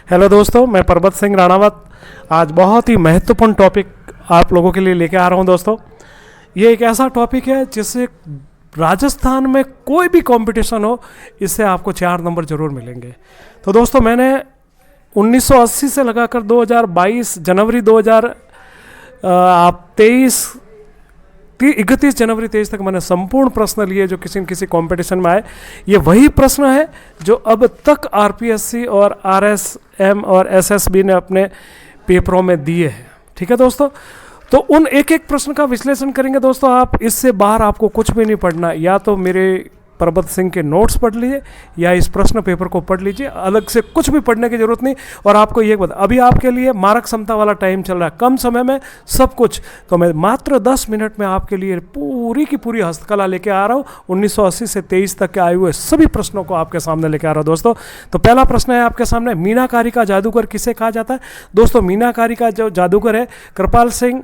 Hello दोस्तों, मैं परबत सिंह राणावत आज बहुत ही महत्वपूर्ण टॉपिक आप लोगों के लिए लेके आ रहा हूं। दोस्तों, ये एक ऐसा टॉपिक है जिससे राजस्थान में कोई भी कंपटीशन हो, इससे आपको 4 नंबर जरूर मिलेंगे। तो दोस्तों, मैंने 1980 से लगाकर 2022 जनवरी 2023 31 जनवरी 23 तक मैंने संपूर्ण प्रश्न लिए जो किसी न किसी कंपटीशन में आए। ये वही प्रश्न है जो अब तक आरपीएससी और आरएसएम और एसएसबी ने अपने पेपरों में दिए हैं। ठीक है दोस्तों, तो उन एक एक प्रश्न का विश्लेषण करेंगे। दोस्तों, आप इससे बाहर आपको कुछ भी नहीं पढ़ना, या तो मेरे परबत सिंह के नोट्स पढ़ लीजिए या इस प्रश्न पेपर को पढ़ लीजिए, अलग से कुछ भी पढ़ने की जरूरत नहीं। और आपको ये बता, अभी आपके लिए मारक क्षमता वाला टाइम चल रहा है, कम समय में सब कुछ, तो मैं मात्र 10 मिनट में आपके लिए पूरी की पूरी हस्तकला लेके आ रहा हूँ। 1980 से 23 तक के आए हुए सभी प्रश्नों को आपके सामने लेके आ रहा हूँ। दोस्तों, तो पहला प्रश्न है आपके सामने, मीनाकारी का जादूगर किसे कहा जाता है? दोस्तों, मीनाकारी का जो जादूगर है कृपाल सिंह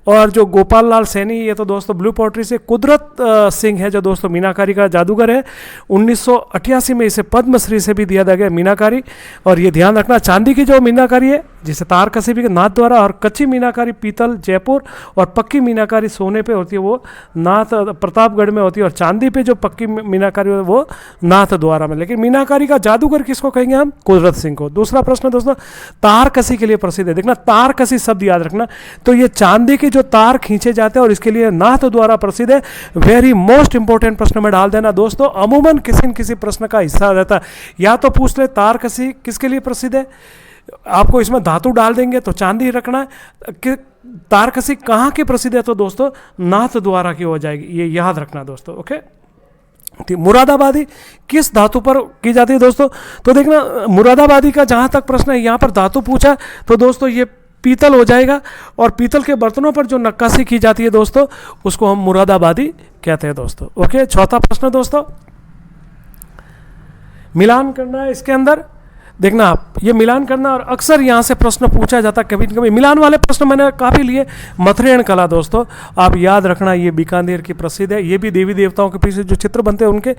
और जो गोपाल लाल सैनी, ये तो दोस्तों ब्लू पोट्री से कुदरत सिंह है जो दोस्तों मीनाकारी का जादूगर है। 1988 में इसे पद्मश्री से भी दिया गया मीनाकारी। और ये ध्यान रखना, चांदी की जो मीनाकारी है जिसे तार कसी भी नाथ द्वारा, और कच्ची मीनाकारी पीतल जयपुर, और पक्की मीनाकारी सोने पे होती है वो नाथ प्रतापगढ़ में होती है, और चांदी पे जो पक्की मीनाकारी है वो नाथ द्वारा में। लेकिन मीनाकारी का जादूगर किसको कहेंगे हम? कुदरत सिंह को। दूसरा प्रश्न दोस्तों, तार कसी के लिए प्रसिद्ध है। देखना, तार कसी शब्द याद रखना, तो ये चांदी के जो तार खींचे जाते हैं और इसके लिए नाथ द्वारा प्रसिद्ध है। वेरी मोस्ट इंपॉर्टेंट प्रश्न में डाल देना दोस्तों, अमूमन किसी न किसी प्रश्न का हिस्सा रहता है। या तो पूछ ले तार कसी किसके लिए प्रसिद्ध है, आपको इसमें धातु डाल देंगे तो चांदी रखना है कि तार कसी कहाँ की प्रसिद्ध है, तो दोस्तों नाथ द्वारा की हो जाएगी, ये याद रखना दोस्तों। ओके, मुरादाबादी किस धातु पर की जाती है दोस्तों? तो देखना, मुरादाबादी का जहाँ तक प्रश्न है, यहाँ पर धातु पूछा तो दोस्तों ये पीतल हो जाएगा, और पीतल के बर्तनों पर जो नक्काशी की जाती है दोस्तों उसको हम मुरादाबादी कहते हैं दोस्तों। ओके, चौथा प्रश्न दोस्तों, मिलान करना है इसके अंदर। देखना आप, ये मिलान करना, और अक्सर यहाँ से प्रश्न पूछा जाता है कभी न कभी। मिलान वाले प्रश्न मैंने काफ़ी लिए। मथुरेण कला दोस्तों, आप याद रखना, ये बीकानेर की प्रसिद्ध है। ये भी देवी देवताओं के पीछे जो चित्र बनते हैं उनके।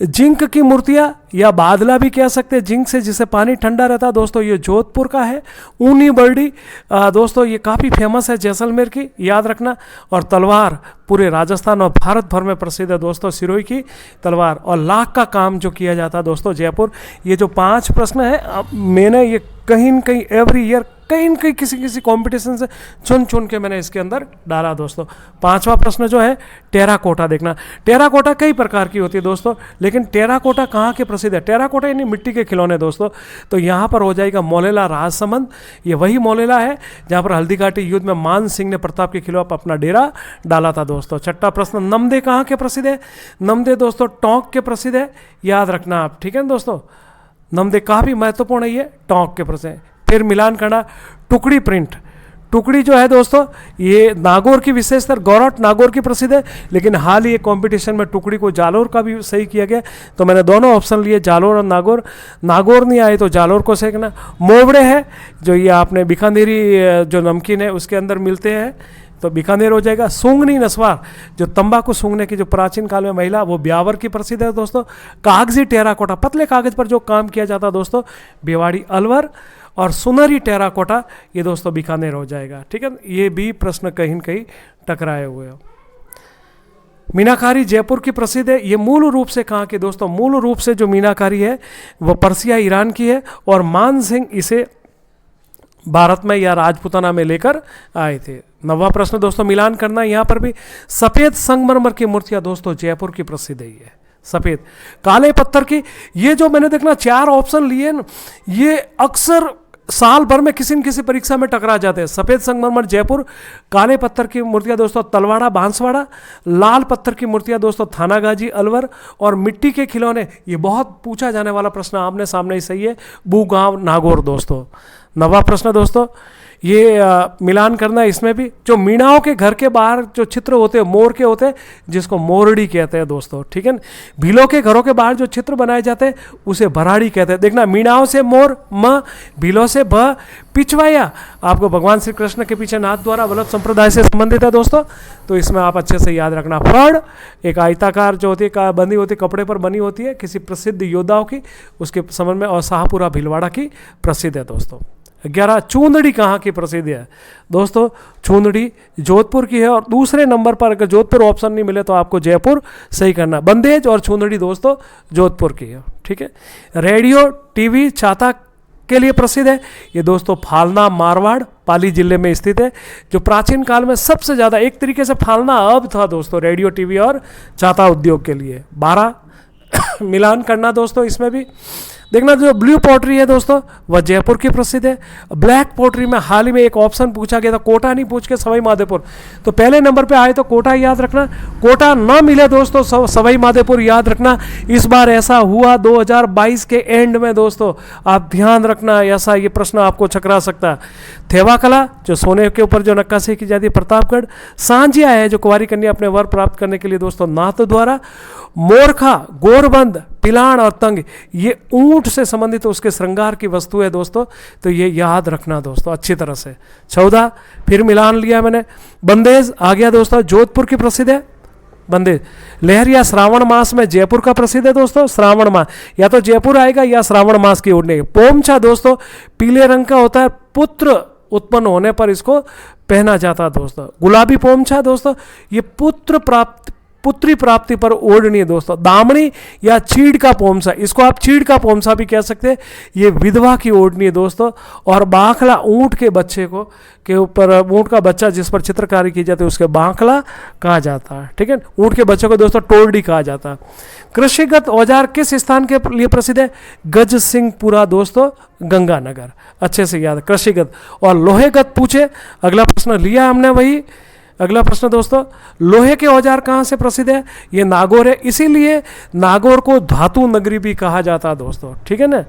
जिंक की मूर्तियाँ या बादला भी कह सकते हैं, जिंक से जिससे पानी ठंडा रहता है दोस्तों, ये जोधपुर का है। ऊनी बर्डी दोस्तों ये काफ़ी फेमस है, जैसलमेर की, याद रखना। और तलवार पूरे राजस्थान और भारत भर में प्रसिद्ध है दोस्तों, सिरोही की तलवार। और लाख का काम जो किया जाता है दोस्तों, जयपुर। ये जो 5 प्रश्न है, मैंने ये कहीं न कहीं एवरी ईयर कहीं न कहीं किसी कंपटीशन से चुन चुन के मैंने इसके अंदर डाला दोस्तों। 5वां प्रश्न जो है टेराकोटा। देखना, टेराकोटा कई प्रकार की होती है दोस्तों, लेकिन टेराकोटा कहाँ के प्रसिद्ध है? टेराकोटा यानी मिट्टी के खिलौने दोस्तों। तो यहाँ पर हो जाएगा मोलेला राजसमंद। ये वही मोलेला है जहाँ पर हल्दी घाटी युद्ध में मान सिंह ने प्रताप के खिलाफ अपना डेरा डाला था दोस्तों। 6वां प्रश्न, नमदे कहाँ के प्रसिद्ध है? नमदे दोस्तों टोंक के प्रसिद्ध है, याद रखना आप। ठीक है ना दोस्तों, नमदे काफ़ी महत्वपूर्ण है, ये टोंक के प्रसिद्ध है। फिर मिलान करना, टुकड़ी प्रिंट। टुकड़ी जो है दोस्तों ये नागौर की विशेषतर, गौरट नागौर की प्रसिद्ध है, लेकिन हाल ही एक कंपटीशन में टुकड़ी को जालोर का भी सही किया गया, तो मैंने दोनों ऑप्शन लिए, जालोर और नागौर। नागौर नहीं आए तो जालोर को सेकना। मोवड़े है जो ये आपने बीकानेरी जो नमकीन है उसके अंदर मिलते हैं, तो बीकानेर हो जाएगा। सूंगनी नस्वार, जो तंबाकू सूंघने की जो प्राचीन काल में महिला, वो ब्यावर की प्रसिद्ध है दोस्तों। कागजी टेराकोटा, पतले कागज पर जो काम किया जाता है दोस्तों, भिवाड़ी अलवर। और सुनहरी टेराकोटा, ये दोस्तों बीकानेर हो जाएगा। ठीक है, ये भी प्रश्न कहीं न कहीं टकराए हुए हो। मीनाकारी जयपुर की प्रसिद्ध है। ये मूल रूप से कहाँ की दोस्तों? मूल रूप से जो मीनाकारी है वो पर्सिया ईरान की है, और मान सिंह इसे भारत में या राजपूताना में लेकर आए थे। 9वां प्रश्न दोस्तों, मिलान करना। यहाँ पर भी सफ़ेद संगमरमर की मूर्तियाँ दोस्तों जयपुर की प्रसिद्ध है। ये सफ़ेद काले पत्थर की, ये जो मैंने देखना 4 ऑप्शन लिए ना, ये अक्सर साल भर में किसी न किसी परीक्षा में टकरा जाते हैं। सफ़ेद संगमरमर जयपुर, काले पत्थर की मूर्तियाँ दोस्तों तलवाड़ा बांसवाड़ा, लाल पत्थर की मूर्तियाँ दोस्तों थानागाजी अलवर, और मिट्टी के खिलौने, ये बहुत पूछा जाने वाला प्रश्न आमने सामने ही सही है, बूगांव नागौर दोस्तों। 9वां प्रश्न दोस्तों, ये मिलान करना। इसमें भी जो मीणाओं के घर के बाहर जो चित्र होते हैं मोर के होते हैं, जिसको मोरड़ी कहते हैं दोस्तों। ठीक है ना, भीलों के घरों के बाहर जो चित्र बनाए जाते हैं उसे भराड़ी कहते हैं। देखना, मीणाओं से मोर म, भीलों से भ, पिछवाया आपको भगवान श्री कृष्ण के पीछे नाथ द्वारा वल्लभ संप्रदाय से संबंधित है दोस्तों, तो इसमें आप अच्छे से याद रखना। फड़ एक आयताकार जो होती है, बंधी होती है, कपड़े पर बनी होती है, किसी प्रसिद्ध योद्धाओं की, उसके संबंध में, और शाहपुरा भीलवाड़ा की प्रसिद्ध है दोस्तों। 11 चूंदड़ी कहाँ की प्रसिद्ध है दोस्तों? चूंदड़ी जोधपुर की है। और दूसरे नंबर पर अगर जोधपुर ऑप्शन नहीं मिले तो आपको जयपुर सही करना। बंदेज और चूंदड़ी दोस्तों जोधपुर की है, ठीक है। रेडियो टीवी छाता के लिए प्रसिद्ध है ये दोस्तों फालना मारवाड़ पाली जिले में स्थित है, जो प्राचीन काल में सबसे ज़्यादा, एक तरीके से फालना अब था दोस्तों रेडियो टीवी और छाता उद्योग के लिए। 12 मिलान करना दोस्तों, इसमें भी देखना जो ब्लू पोट्री है दोस्तों वह जयपुर की प्रसिद्ध है। ब्लैक पोट्री में हाल ही में एक ऑप्शन पूछा गया था, कोटा नहीं पूछ के सवाई माधोपुर, तो पहले नंबर पे आए तो कोटा याद रखना। कोटा ना मिले दोस्तों सवाई माधोपुर याद रखना। इस बार ऐसा हुआ 2022 के एंड में दोस्तों, आप ध्यान रखना, ऐसा ये प्रश्न आपको चकरा सकता है। थेवा कला जो सोने के ऊपर जो नक्काशी की जाती है प्रतापगढ़। सांजिया है जो कुंवारी कन्या अपने वर प्राप्त करने के लिए दोस्तों नाथ द्वारा। मोरखा गोरबंद पिलान और तंग ये ऊंट से संबंधित उसके श्रृंगार की वस्तु है दोस्तों, तो ये याद रखना दोस्तों अच्छी तरह से। 14 फिर मिलान लिया मैंने। बंदेज आ गया दोस्तों, जोधपुर की प्रसिद्ध है बंदेज। लहरिया श्रावण मास में जयपुर का प्रसिद्ध है दोस्तों, श्रावण मास या तो जयपुर आएगा या श्रावण मास की ओढ़ने। पोमछा दोस्तों पीले रंग का होता है, पुत्र उत्पन्न होने पर इसको पहना जाता है दोस्तों। गुलाबी पोमछा दोस्तों ये पुत्री प्राप्ति पर ओढ़नी है दोस्तों। दामनी या चीड़ का पोमसा, इसको आप चीड़ का पोमसा भी कह सकते हैं, ये विधवा की ओढ़नी है दोस्तों। और बांखला ऊंट के बच्चे को के ऊपर, ऊंट का बच्चा जिस पर चित्रकारी की जाती है उसके बांखला कहा जाता है, ठीक है। ऊंट के बच्चे को दोस्तों टोरडी कहा जाता है। कृषिगत औजार किस स्थान के लिए प्रसिद्ध है? गज सिंहपुरा दोस्तों गंगानगर, अच्छे से याद। कृषिगत और लोहेगत पूछे, अगला प्रश्न लिया हमने वही। अगला प्रश्न दोस्तों, लोहे के औजार कहाँ से प्रसिद्ध है? ये नागौर है, इसीलिए नागौर को धातु नगरी भी कहा जाता है दोस्तों, ठीक है ना,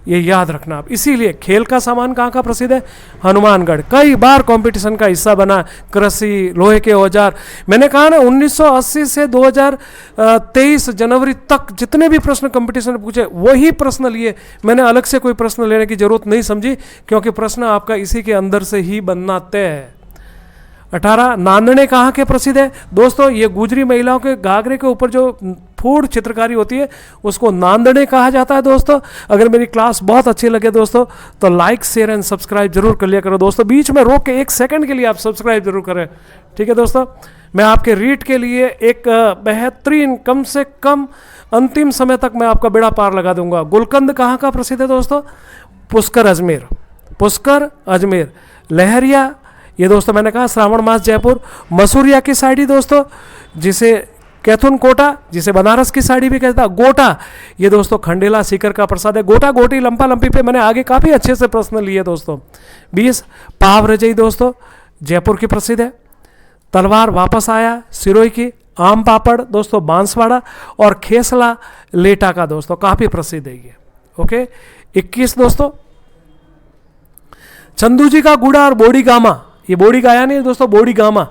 ये याद रखना आप। इसीलिए खेल का सामान कहाँ का प्रसिद्ध है? हनुमानगढ़, कई बार कंपटीशन का हिस्सा बना। कृषि लोहे के औजार, मैंने कहा ना 1980 से 2023 जनवरी तक जितने भी प्रश्न कंपटीशन में पूछे वही प्रश्न लिए, मैंने अलग से कोई प्रश्न लेने की जरूरत नहीं समझी, क्योंकि प्रश्न आपका इसी के अंदर से ही बनना तय है। 18 नांदने कहाँ के प्रसिद्ध है? दोस्तों ये गुजरी महिलाओं के घाघरे के ऊपर जो फूड चित्रकारी होती है उसको नांदने कहा जाता है दोस्तों। अगर मेरी क्लास बहुत अच्छी लगे दोस्तों तो लाइक शेयर एंड सब्सक्राइब जरूर कर लिया करो दोस्तों, बीच में रोक के 1 सेकंड के लिए आप सब्सक्राइब जरूर करें, ठीक है दोस्तों। मैं आपके रीड के लिए एक बेहतरीन, कम से कम अंतिम समय तक मैं आपका बेड़ा पार लगा दूंगा। गुलकंद कहाँ का प्रसिद्ध है दोस्तों? पुष्कर अजमेर, पुष्कर अजमेर। लहरिया ये दोस्तों मैंने कहा श्रावण मास जयपुर। मसूरिया की साड़ी दोस्तों जिसे कैथुन कोटा, जिसे बनारस की साड़ी भी कहता। गोटा ये दोस्तों खंडेला सीकर का प्रसाद है। गोटा गोटी लंपा लंपी पे मैंने आगे काफ़ी अच्छे से प्रश्न लिए दोस्तों। 20 पाव रजई दोस्तों जयपुर की प्रसिद्ध है। तलवार वापस आया सिरोही की। आम पापड़ दोस्तों बांसवाड़ा। और खेसला लेटा का दोस्तों काफ़ी प्रसिद्ध है ये, ओके। 21 दोस्तों चंदू जी का गुड़ा और बोड़ी गामा, ये बोड़ी गाया नहीं दोस्तों, बोड़ी गामा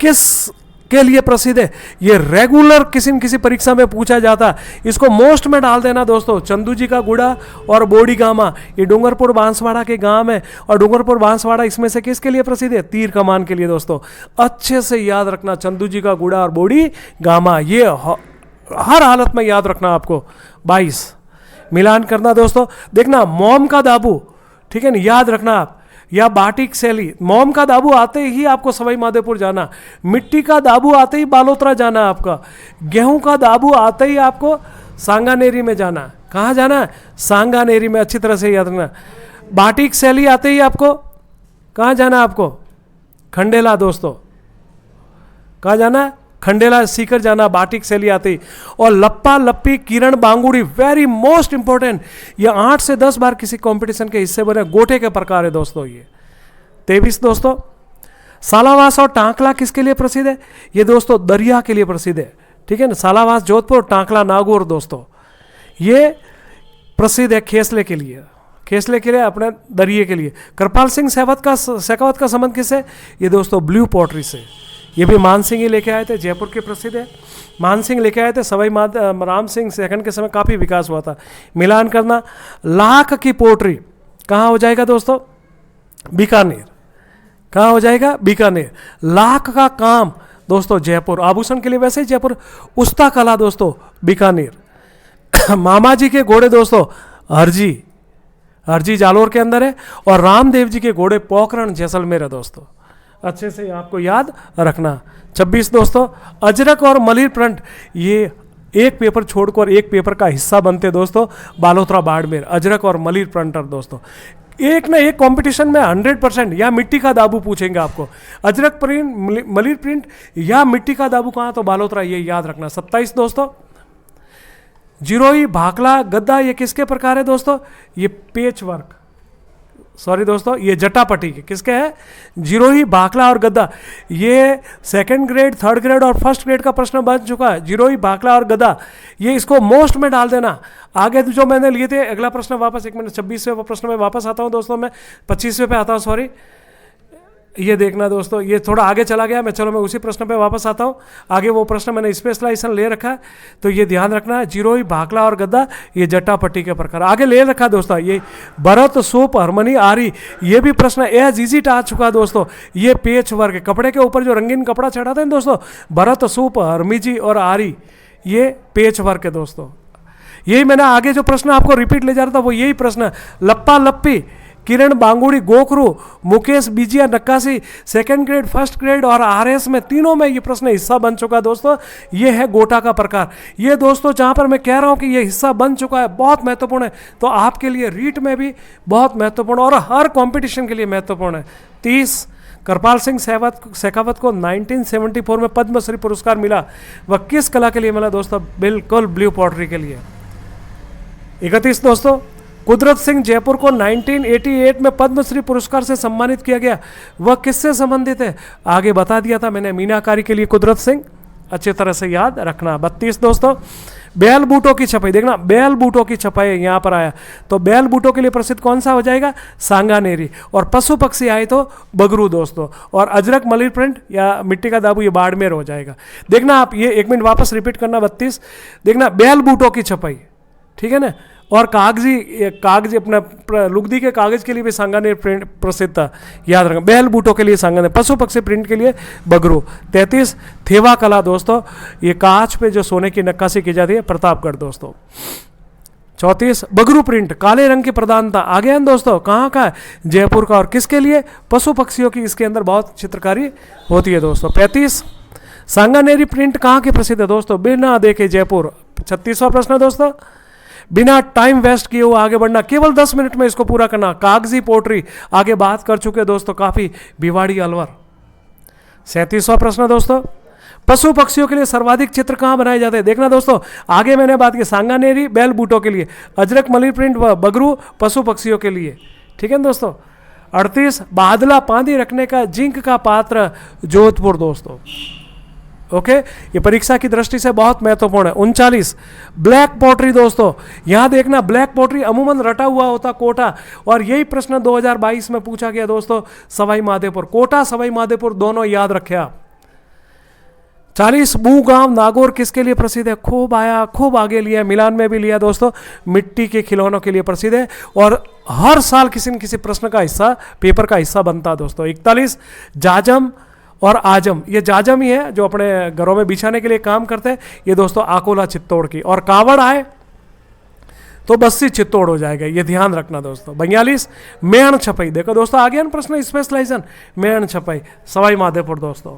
किस के लिए प्रसिद्ध है? ये रेगुलर किसी न किसी परीक्षा में पूछा जाता, इसको मोस्ट में डाल देना दोस्तों। चंदू जी का गुड़ा और बोड़ी गामा ये डूंगरपुर बांसवाड़ा के गांव है, और डूंगरपुर बांसवाड़ा इसमें से किसके लिए प्रसिद्ध है? तीर कमान के लिए दोस्तों, अच्छे से याद रखना। चंदू जी का गुड़ा और बोड़ी गामा ये हर हालत में याद रखना आपको। 22 मिलान करना दोस्तों, देखना मोम का दाबू, ठीक है ना, याद रखना आप, या बाटिक शैली। मोम का दाबू आते ही आपको सवाई माधोपुर जाना, मिट्टी का दाबू आते ही बालोतरा जाना आपका, गेहूं का दाबू आते ही आपको सांगानेरी में जाना। कहाँ जाना? सांगानेरी में, अच्छी तरह से याद रखना। बाटिक शैली आते ही आपको कहाँ जाना? आपको खंडेला दोस्तों, कहाँ जाना? खंडेला सीकर जाना, बाटिक शैली आती। और लप्पा लप्पी किरण बांगुड़ी वेरी मोस्ट इंपॉर्टेंट, ये 8 से 10 बार किसी कंपटीशन के हिस्से बने, गोटे के प्रकार है दोस्तों ये। 23 दोस्तों सालावास और टांकला किसके लिए प्रसिद्ध है? ये दोस्तों दरिया के लिए प्रसिद्ध है, ठीक है ना। सालावास जोधपुर, टांकला नागौर दोस्तों ये प्रसिद्ध है खेसले के लिए, खेसले के लिए, अपने दरिये के लिए। कृपाल सिंह शेखावत का संबंध किससे? ये दोस्तों ब्लू पॉटरी से, ये भी मान सिंह ही लेके आए थे, जयपुर के प्रसिद्ध है। मान सिंह लेके आए थे, सवाई राम सिंह सेकंड के समय काफ़ी विकास हुआ था। मिलान करना, लाख की पोट्री कहाँ हो जाएगा दोस्तों? बीकानेर। कहाँ हो जाएगा? बीकानेर। लाख का काम दोस्तों जयपुर, आभूषण के लिए वैसे ही जयपुर। उस्ता कला दोस्तों बीकानेर। मामा जी के घोड़े दोस्तों हरजी, हरजी जालोर के अंदर है। और रामदेव जी के घोड़े पोखरण जैसलमेर है दोस्तों। अच्छे से आपको याद रखना। 26 दोस्तों अजरक और मलिर प्रिंट, ये एक पेपर छोड़कर एक पेपर का हिस्सा बनते दोस्तों। बालोतरा बाड़मेर, अजरक और मलिर प्रिंटर दोस्तों। एक ना एक कंपटीशन में 100% या मिट्टी का दाबू पूछेंगे आपको, अजरक प्रिंट, मलिर प्रिंट या मिट्टी का दाबू कहाँ, तो बालोतरा, ये याद रखना। 27 दोस्तों जिरोई, भाखला, गद्दा, ये किसके प्रकार है दोस्तों? ये पेच वर्क, सॉरी दोस्तों, ये जटापटी के किसके हैं? जिरोही, भाखला और गद्दा। ये सेकंड ग्रेड, थर्ड ग्रेड और फर्स्ट ग्रेड का प्रश्न बन चुका है। जिरोही, भाखला और गद्दा, ये इसको मोस्ट में डाल देना। आगे जो मैंने लिए थे, अगला प्रश्न वापस, एक मिनट, 26वें प्रश्न में वापस आता हूँ दोस्तों, मैं 25वें पे आता हूँ, सॉरी। ये देखना दोस्तों, ये थोड़ा आगे चला गया मैं, चलो मैं उसी प्रश्न पे वापस आता हूँ। आगे वो प्रश्न मैंने स्पेशलाइजेशन ले रखा है, तो ये ध्यान रखना है। जिरोही, भाखला और गद्दा, ये जट्टापट्टी के प्रकार आगे ले रखा है दोस्तों। ये भरत, सूप, हरमनी, आरी, ये भी प्रश्न एज इजिट आ चुका है दोस्तों। ये पेच वर्क, कपड़े के ऊपर जो रंगीन कपड़ा चढ़ाते हैं दोस्तों, भरत, सूप, हरमीजी और आरी, ये पेच वर्क है दोस्तों। यही मैंने आगे जो प्रश्न आपको रिपीट ले जा रहा था, वो यही प्रश्न है। लप्पा लप्पी, किरण बांगुड़ी, गोखरू, मुकेश बिजिया, नक्काशी, सेकंड ग्रेड, फर्स्ट ग्रेड और आरएस में, तीनों में ये प्रश्न हिस्सा बन चुका है दोस्तों। ये है गोटा का प्रकार। ये दोस्तों जहां पर मैं कह रहा हूं कि ये हिस्सा बन चुका है, बहुत महत्वपूर्ण है, तो आपके लिए रीट में भी बहुत महत्वपूर्ण और हर कंपटीशन के लिए महत्वपूर्ण है। 30 कृपाल सिंह शेखावत को 1974 में पद्मश्री पुरस्कार मिला। वह किस कला के लिए मिला दोस्तों? बिल्कुल ब्लू पॉटरी के लिए। 31 दोस्तों कुदरत सिंह जयपुर को 1988 में पद्मश्री पुरस्कार से सम्मानित किया गया। वह किससे संबंधित है? आगे बता दिया था मैंने, मीनाकारी के लिए कुदरत सिंह, अच्छी तरह से याद रखना। 32 दोस्तों बैल बूटों की छपाई, देखना बैल बूटों की छपाई यहाँ पर आया, तो बैल बूटों के लिए प्रसिद्ध कौन सा हो जाएगा? सांगानेरी। और पशु पक्षी आए तो बगरू दोस्तों। और अजरक, मलिर प्रिंट या मिट्टी का दाबू, ये बाड़मेर हो जाएगा। देखना आप, ये एक मिनट वापस रिपीट करना। 32 देखना बैल बूटों की छपाई, ठीक है ना। और कागजी अपना लुगदी के कागज के लिए भी सांगानेर प्रिंट प्रसिद्ध था, याद रखना। बैल बूटों के लिए सांगानेर, पशु पक्षी प्रिंट के लिए बगरू। 33 थेवा कला दोस्तों, ये कांच पे जो सोने की नक्काशी की जाती है, प्रतापगढ़ दोस्तों। 34 बगरू प्रिंट, काले रंग की प्रधानता, आ गया दोस्तों, कहाँ का है? जयपुर का। और किसके लिए? पशु पक्षियों की इसके अंदर बहुत चित्रकारी होती है दोस्तों। 35 सांगानेरी प्रिंट कहाँ की प्रसिद्ध है दोस्तों? बिना देखे जयपुर। 36वां प्रश्न दोस्तों, बिना टाइम वेस्ट किए हुए आगे बढ़ना, केवल 10 मिनट में इसको पूरा करना। कागजी पोट्री आगे बात कर चुके दोस्तों काफी, भिवाड़ी अलवर। 37वां प्रश्न दोस्तों, पशु पक्षियों के लिए सर्वाधिक चित्र कहाँ बनाए जाते हैं? देखना दोस्तों, आगे मैंने बात की सांगानेरी बैल बूटों के लिए, अजरक, मलिर प्रिंट व बगरू पशु पक्षियों के लिए, ठीक है दोस्तों। 38 बादला पानी रखने का जिंक का पात्र, जोधपुर दोस्तों। ओके, ये परीक्षा की दृष्टि से बहुत महत्वपूर्ण है। 39 ब्लैक पोट्री दोस्तों, यहां देखना ब्लैक पोट्री अमूमन रटा हुआ होता कोटा, और यही प्रश्न 2022 में पूछा गया दोस्तों सवाई माधोपुर। कोटा सवाई माधोपुर दोनों याद रखे आप। 40 बूगांव नागौर किसके लिए प्रसिद्ध है? खूब आया, खूब आगे लिया, मिलान में भी लिया दोस्तों, मिट्टी के खिलौनों के लिए प्रसिद्ध है और हर साल किसी न किसी प्रश्न का हिस्सा, पेपर का हिस्सा बनता है दोस्तों। 41 जाजम और आजम, ये जाजम ही है जो अपने घरों में बिछाने के लिए काम करते हैं, ये दोस्तों आकोला चित्तौड़ की। और कावड़ आए तो बस्सी चित्तौड़ हो जाएगा, ये ध्यान रखना दोस्तों। 42 मेहण छपाई, देखो दोस्तों आ गया ना प्रश्न स्पेशलाइजेशन, मेहण छपाई सवाई माधोपुर दोस्तों,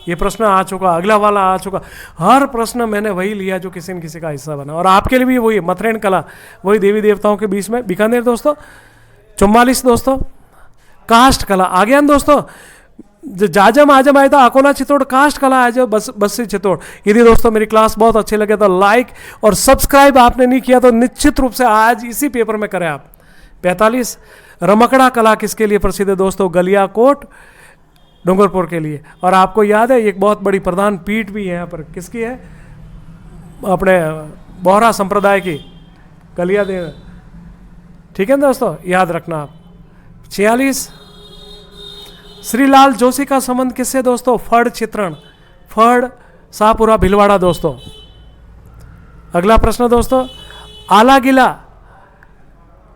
ये प्रश्न आ चुका, अगला वाला आ चुका। हर प्रश्न मैंने वही लिया जो किसी न किसी का हिस्सा बना, और आपके लिए भी वही मथुरेन कला, वही देवी देवताओं के बीच में बीकानेर दोस्तों। 44 दोस्तों काष्ठ कला, आ गया ना दोस्तों, जाजम आजम आया था, अकोला चित्तौड़, काष्ठ कला है जो बस्सी चित्तौड़। यदि दोस्तों मेरी क्लास बहुत अच्छी लगे तो लाइक और सब्सक्राइब आपने नहीं किया तो निश्चित रूप से आज इसी पेपर में करें आप। 45 रमकड़ा कला किसके लिए प्रसिद्ध है दोस्तों? गलियाकोट डूंगरपुर के लिए। और आपको याद है एक बहुत बड़ी प्रधान पीठ भी है यहाँ पर, किसकी है? अपने बोहरा संप्रदाय की, गलिया देव, ठीक है दोस्तों, याद रखना आप। 46 श्रीलाल जोशी का संबंध किससे दोस्तों? फड़ चित्रण, फड़ शाहपुरा भिलवाड़ा दोस्तों। अगला प्रश्न दोस्तों, आला गिला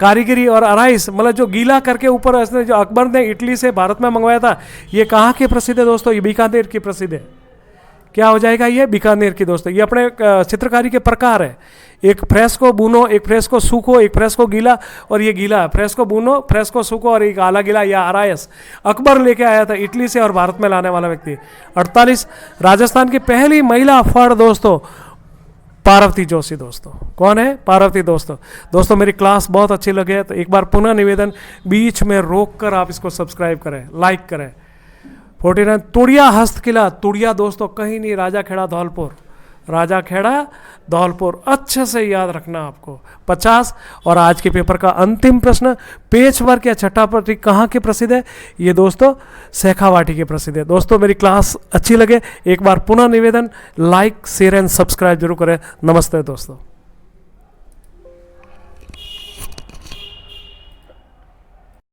कारीगरी और आराइस मतलब जो गीला करके ऊपर उसने जो अकबर ने इटली से भारत में मंगवाया था, ये कहाँ की प्रसिद्ध है दोस्तों? ये बीकानेर की प्रसिद्ध है। क्या हो जाएगा ये? बीकानेर की दोस्तों। ये अपने चित्रकारी के प्रकार है, एक फ्रेस्को बुनो, एक फ्रेस्को सूखो, एक फ्रेस्को गीला, और ये गीला फ्रेस्को बुनो, फ्रेस्को सूखो और एक आला गीला या आरायस अकबर लेके आया था इटली से और भारत में लाने वाला व्यक्ति। 48 राजस्थान की पहली महिला फड़ दोस्तों पार्वती जोशी दोस्तों। कौन है? पार्वती दोस्तों। दोस्तों मेरी क्लास बहुत अच्छी लगे तो एक बार पुनः निवेदन, बीच में रोक कर आप इसको सब्सक्राइब करें, लाइक करें। 49 तुड़िया हस्तकिला, तुड़िया दोस्तों कहीं नहीं, राजा खेड़ा धौलपुर, राजा खेड़ा धौलपुर, अच्छे से याद रखना आपको। 50 और आज के पेपर का अंतिम प्रश्न, पेच वर्क या छठा प्रतीक कहाँ के प्रसिद्ध है? ये दोस्तों शेखावाटी के प्रसिद्ध है। दोस्तों मेरी क्लास अच्छी लगे एक बार पुनः निवेदन, लाइक शेयर एंड सब्सक्राइब जरूर करें। नमस्ते दोस्तों।